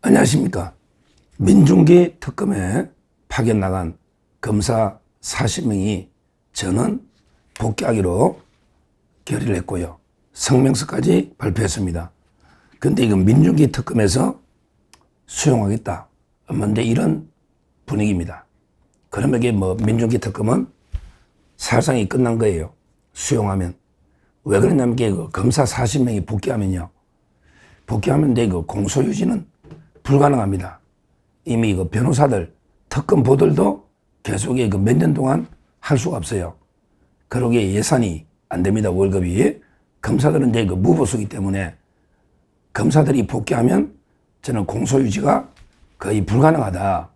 안녕하십니까. 민중기 특검에 파견 나간 검사 40명이 저는 복귀하기로 결의를 했고요. 성명서까지 발표했습니다. 근데 이거 민중기 특검에서 수용하겠다. 뭔데 이런 분위기입니다. 그러면 이게 민중기 특검은 사상이 끝난 거예요. 수용하면. 왜 그러냐면 이게 검사 40명이 복귀하면요. 복귀하면 이거 공소유지는 불가능합니다. 이미 이거 변호사들, 특검 보들도 계속 이거 몇 년 동안 할 수가 없어요. 그러기에 예산이 안 됩니다. 월급이. 검사들은 이제 이거 무보수이기 때문에 검사들이 복귀하면 저는 공소유지가 거의 불가능하다.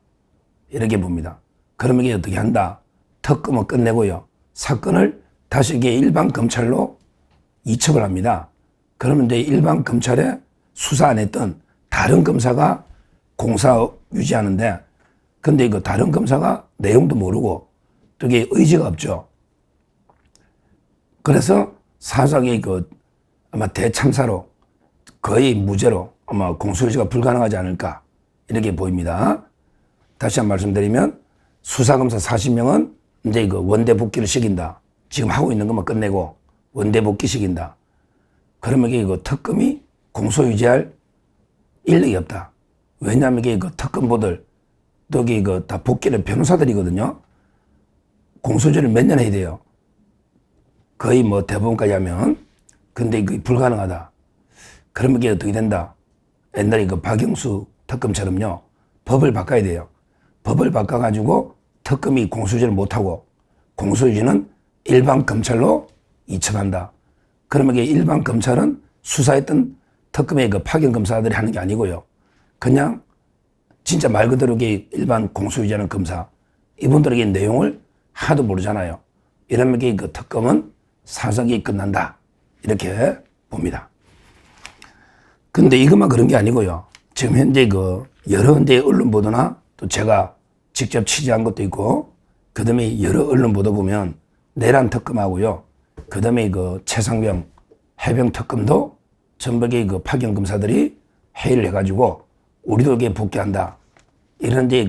이렇게 봅니다. 그러면 이게 어떻게 한다? 특검은 끝내고요. 사건을 다시 이게 일반 검찰로 이첩을 합니다. 그러면 이제 일반 검찰에 수사 안 했던 다른 검사가 공사 유지하는데, 근데 이거 다른 검사가 내용도 모르고 또 이게 의지가 없죠. 그래서 사상이 아마 대참사로 거의 무죄로 아마 공소유지가 불가능하지 않을까 이렇게 보입니다. 다시 한 번 말씀드리면 수사검사 40명은 이제 이거 원대 복귀를 시킨다. 지금 하고 있는 것만 끝내고 원대 복귀 시킨다. 그러면 이거 특검이 공소유지할 인력이 없다. 왜냐하면 이게 특검보들 또 이게 다 복귀를 변호사들이거든요. 공소유지를 몇 년 해야 돼요. 거의 대법원까지 하면. 근데 이거 불가능하다. 그러면 이게 어떻게 된다? 옛날에 박영수 특검처럼요. 법을 바꿔야 돼요. 법을 바꿔가지고 특검이 공소유지를 못하고 공소유지는 일반 검찰로 이첩한다. 그러면 이게 일반 검찰은 수사했던 특검의 파견 검사들이 하는 게 아니고요. 그냥 진짜 말 그대로 일반 공소유지하는 검사. 이분들에게 내용을 하나도 모르잖아요. 이러면 이게 특검은 사석이 끝난다. 이렇게 봅니다. 근데 이것만 그런 게 아니고요. 지금 현재 여러 군데의 언론 보도나 또 제가 직접 취재한 것도 있고, 그 다음에 여러 언론 보도 보면 내란 특검하고요. 그 다음에 최상병 해병 특검도 전북의 파견 검사들이 회의를 해가지고 우리도 이게 복귀한다. 이런 데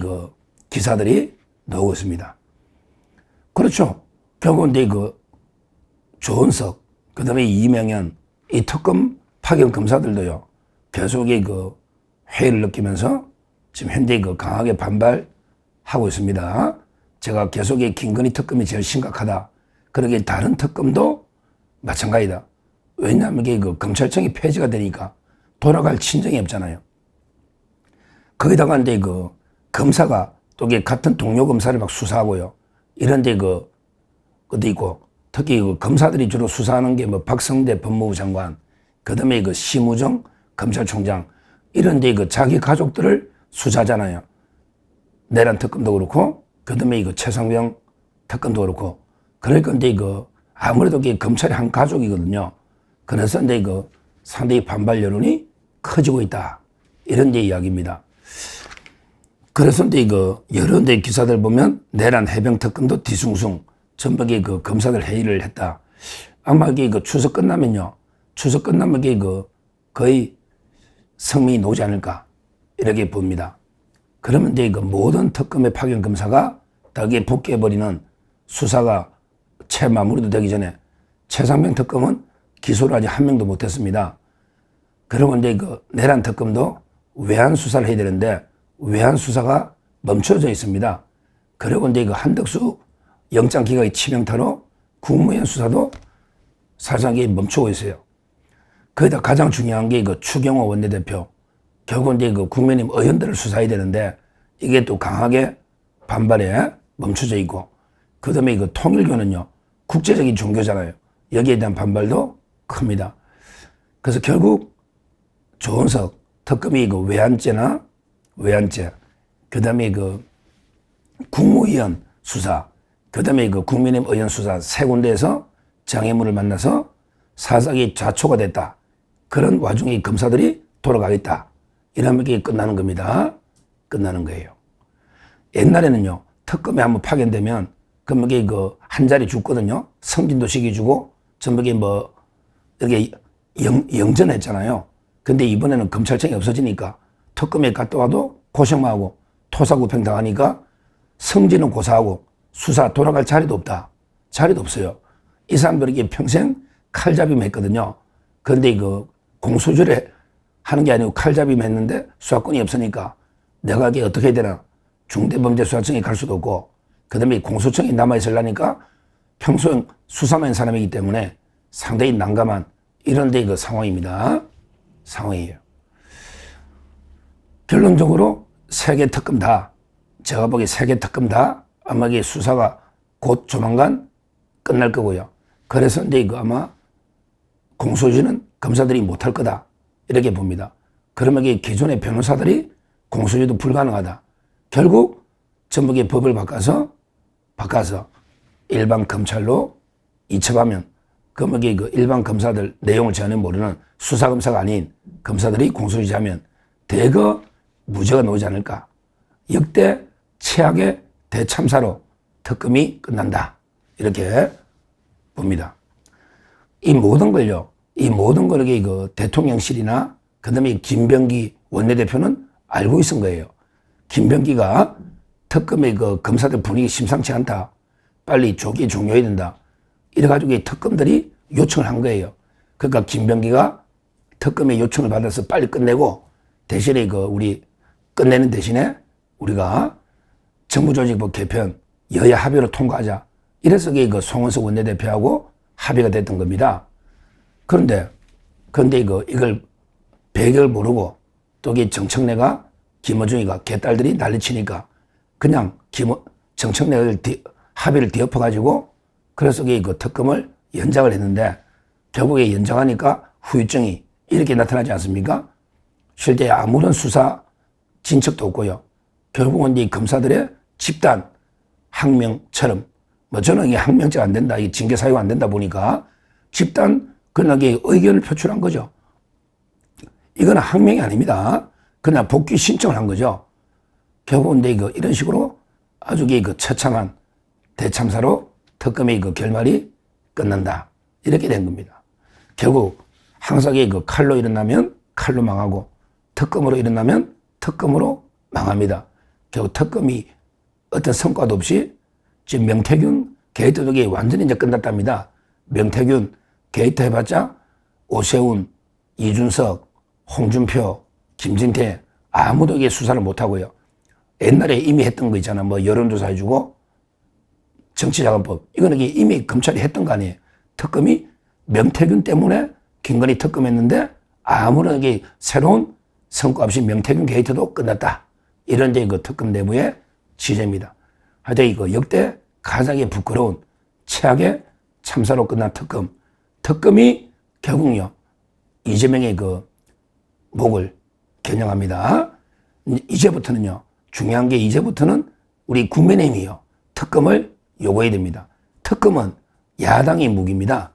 기사들이 나오고 있습니다. 그렇죠. 결국은 이제 조은석, 그 다음에 이명현, 이 특검 파견 검사들도요. 계속 회의를 느끼면서 지금 현재 강하게 반발하고 있습니다. 제가 계속 김건희 특검이 제일 심각하다. 그러기에 다른 특검도 마찬가지다. 왜냐하면 이게 검찰청이 폐지가 되니까 돌아갈 친정이 없잖아요. 거기다가 이제 검사가 또 같은 동료 검사를 막 수사하고요. 이런 데 것도 있고, 특히 검사들이 주로 수사하는 게 박성대 법무부 장관, 그 다음에 심우정 검찰총장, 이런 데 자기 가족들을 수사하잖아요. 내란 특검도 그렇고, 그 다음에 최상병 특검도 그렇고. 그러니까 이제 아무래도 검찰이 한 가족이거든요. 그래서 이제 상당히 반발 여론이 커지고 있다. 이런 데 이야기입니다. 그래서 이제 여러 데 기사들 보면 내란 해병 특검도 뒤숭숭 전북의 검사들 회의를 했다. 아마 이게 추석 끝나면요. 추석 끝나면 이게 거의 성명이 나오지 않을까. 이렇게 봅니다. 그러면 이제 모든 특검의 파견 검사가 다 복귀해버리는 수사가 채 마무리도 되기 전에 최상병 특검은 기소를 아직 한 명도 못했습니다. 그러면 이제 내란 특검도 외환 수사를 해야 되는데 외환 수사가 멈춰져 있습니다. 그리고 이제 한덕수 영장 기각의 치명타로 국무위원 수사도 사실상 멈추고 있어요. 거기다 가장 중요한 게 추경호 원내대표. 결국 이제 국민의힘 의원들을 수사해야 되는데 이게 또 강하게 반발에 멈춰져 있고, 그 다음에 통일교는요, 국제적인 종교잖아요. 여기에 대한 반발도 큽니다. 그래서 결국 조은석 특검이 외환죄, 그 다음에 국무위원 수사, 그 다음에 국민의힘 의원 수사 세 군데에서 장애물을 만나서 사석이 좌초가 됐다. 그런 와중에 검사들이 돌아가겠다. 이러면 이게 끝나는 겁니다. 끝나는 거예요. 옛날에는요, 특검에 한번 파견되면 그럼 이게 한 자리 죽거든요. 승진도 시켜주고 전북에 이렇게 영전했잖아요. 근데 이번에는 검찰청이 없어지니까 특검에 갔다 와도 고생만 하고 토사구팽 당하니까 성질은 고사하고 수사 돌아갈 자리도 없다. 자리도 없어요. 이 사람들에게 평생 칼잡이만 했거든요. 그런데 이거 공소주를 하는 게 아니고 칼잡이만 했는데 수사권이 없으니까 내가 이게 어떻게 해야 되나. 중대범죄수사청에 갈 수도 없고 그 다음에 공소청에 남아있으려니까 평소에 수사만 한 사람이기 때문에 상당히 난감한 이런 데 그 상황입니다. 상황이에요. 결론적으로 3개 특검 다, 제가 보기에 3개 특검 다 아마 이게 수사가 곧 조만간 끝날 거고요. 그래서 이제 이거 아마 공소유지는 검사들이 못할 거다. 이렇게 봅니다. 그러면 이게 기존의 변호사들이 공소유지도 불가능하다. 결국 전부 법을 바꿔서 일반 검찰로 이첩하면 그러면 이게 그 일반 검사들 내용을 전혀 모르는 수사검사가 아닌 검사들이 공소유지하면 대거 무죄가 나오지 않을까. 역대 최악의 대참사로 특검이 끝난다. 이렇게 봅니다. 이 모든 걸 그 대통령실이나 그 다음에 김병기 원내대표는 알고 있은 거예요. 김병기가 특검의 그 검사들 분위기 심상치 않다. 빨리 조기 종료해야 된다. 이래가지고 이 특검들이 요청을 한 거예요. 그러니까 김병기가 특검의 요청을 받아서 빨리 끝내고 대신에 우리 끝내는 대신에 우리가 정부조직법 개편 여야 합의로 통과하자. 이래서 그 송원석 원내대표하고 합의가 됐던 겁니다. 그런데 이걸 배경을 모르고 또 정청래가 김어중이가 개딸들이 난리치니까 그냥 정청래를 합의를 뒤엎어가지고 그래서 그 특검을 연장을 했는데 결국에 연장하니까 후유증이 이렇게 나타나지 않습니까? 실제 아무런 수사 진척도 없고요. 결국은 이 검사들의 집단 항명처럼 저는 이게 항명죄가 안 된다, 이 징계 사유가 안 된다 보니까 집단 그냥 의견을 표출한 거죠. 이건 항명이 아닙니다. 그냥 복귀 신청을 한 거죠. 결국은 이런 식으로 아주 처참한 대참사로 특검의 결말이 끝난다. 이렇게 된 겁니다. 결국 항상 칼로 일어나면 칼로 망하고 특검으로 일어나면 특검으로 망합니다. 결국 특검이 어떤 성과도 없이 지금 명태균 게이트도 완전히 이제 끝났답니다. 명태균 게이트 해봤자 오세훈, 이준석, 홍준표, 김진태 아무도 수사를 못하고요. 옛날에 이미 했던 거 있잖아. 여론조사 해주고 정치자금법. 이거는 이미 검찰이 했던 거 아니에요. 특검이 명태균 때문에 김건희 특검했는데 아무런 새로운 성과 없이 명태균 게이트도 끝났다. 이런 특검 내부의 취재입니다. 하여튼 역대 가장 부끄러운 최악의 참사로 끝난 특검. 특검이 결국요 이재명의 목을 겨냥합니다. 이제부터는요 중요한 게 이제부터는 우리 국민의힘이요 특검을 요구해야 됩니다. 특검은 야당의 무기입니다.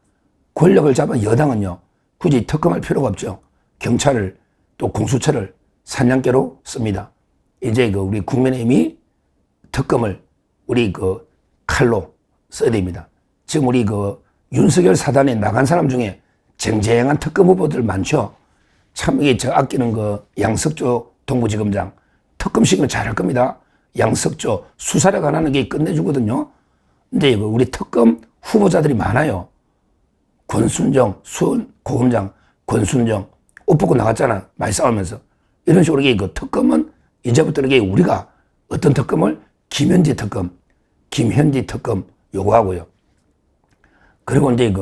권력을 잡은 여당은요 굳이 특검할 필요가 없죠. 경찰을 또 공수처를 사냥개로 씁니다. 이제 우리 국민의힘이 특검을 우리 칼로 써야 됩니다. 지금 우리 윤석열 사단에 나간 사람 중에 쟁쟁한 특검 후보들 많죠. 참 이게 저 아끼는 양석조 동부지검장 특검 시키면 잘할 겁니다. 양석조 수사력 안 하는 게 끝내주거든요. 근데 우리 특검 후보자들이 많아요. 권순정 고검장 권순정 옷 벗고 나갔잖아. 많이 싸우면서. 이런 식으로 특검은 이제부터 우리가 어떤 특검을 김현지 특검, 김현지 특검 요구하고요. 그리고 이제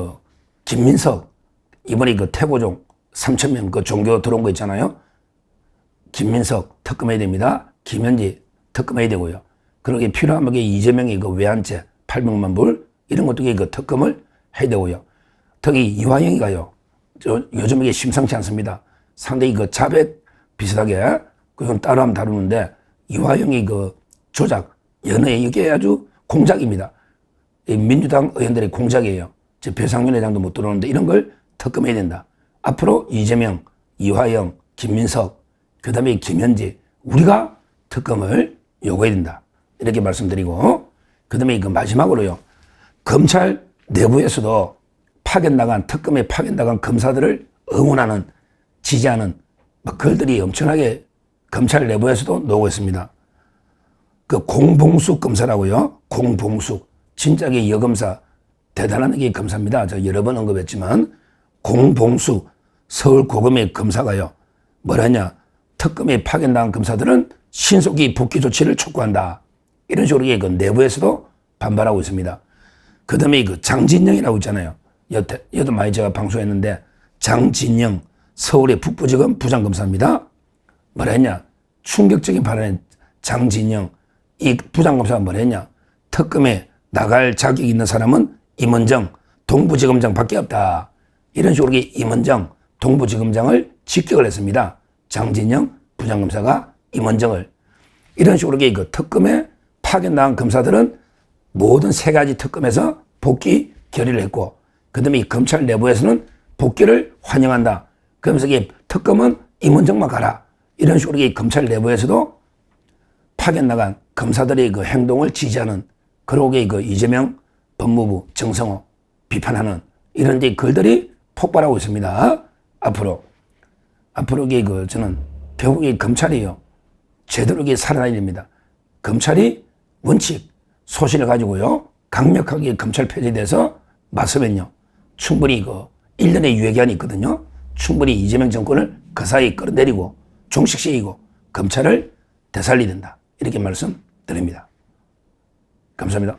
김민석 이번에 태고종 3,000명 종교 들어온 거 있잖아요. 김민석 특검해야 됩니다. 김현지 특검해야 되고요. 그러게 필요하면 이재명의 외환죄 800만 불 이런 것도 특검을 해야 되고요. 특히 이화영이가요. 요즘 이게 심상치 않습니다. 상당히 자백 비슷하게 그건 따로 하면 다루는데 이화영이 조작 연애 이게 아주 공작입니다. 민주당 의원들의 공작이에요. 배상민 회장도 못 들어오는데 이런 걸 특검해야 된다. 앞으로 이재명, 이화영, 김민석, 그 다음에 김현지 우리가 특검을 요구해야 된다. 이렇게 말씀드리고 그 다음에 마지막으로요. 검찰 내부에서도 특검에 파견 나간 검사들을 응원하는 지지하는 글들이 엄청나게 검찰 내부에서도 나오고 있습니다. 그 공봉숙 검사라고요. 공봉숙. 진작에 여검사 대단한 게 검사입니다. 저 여러 번 언급했지만 공봉숙 서울고검의 검사가요. 뭐라냐. 특검에 파견당한 검사들은 신속히 복귀 조치를 촉구한다. 이런 식으로 그 내부에서도 반발하고 있습니다. 그 다음에 그 장진영이라고 있잖아요. 여도 많이 제가 방송했는데 장진영 서울의 북부지검 부장검사입니다. 뭐라 했냐. 충격적인 발언에 장진영 이 부장검사가 뭐라 했냐. 특검에 나갈 자격이 있는 사람은 임원정 동부지검장 밖에 없다. 이런 식으로 임원정 동부지검장을 직격을 했습니다. 장진영 부장검사가 임원정을. 이런 식으로 그 특검에 파견당한 검사들은 모든 세 가지 특검에서 복귀 결의를 했고, 그 다음에 이 검찰 내부에서는 복귀를 환영한다. 그러면서 이 특검은 임원정만 가라. 이런 식으로 이 검찰 내부에서도 파견 나간 검사들의 그 행동을 지지하는, 그러고 그 이재명 법무부 정성호 비판하는 이런 글들이 폭발하고 있습니다. 앞으로 저는 결국 이 검찰이요. 제대로 살아나야 됩니다. 검찰이 원칙, 소신을 가지고요. 강력하게 검찰 폐지에 대해서 맞서면요. 충분히 1년의 유예기한이 있거든요. 충분히 이재명 정권을 그 사이에 끌어내리고 종식시키고 검찰을 되살려야 된다. 이렇게 말씀드립니다. 감사합니다.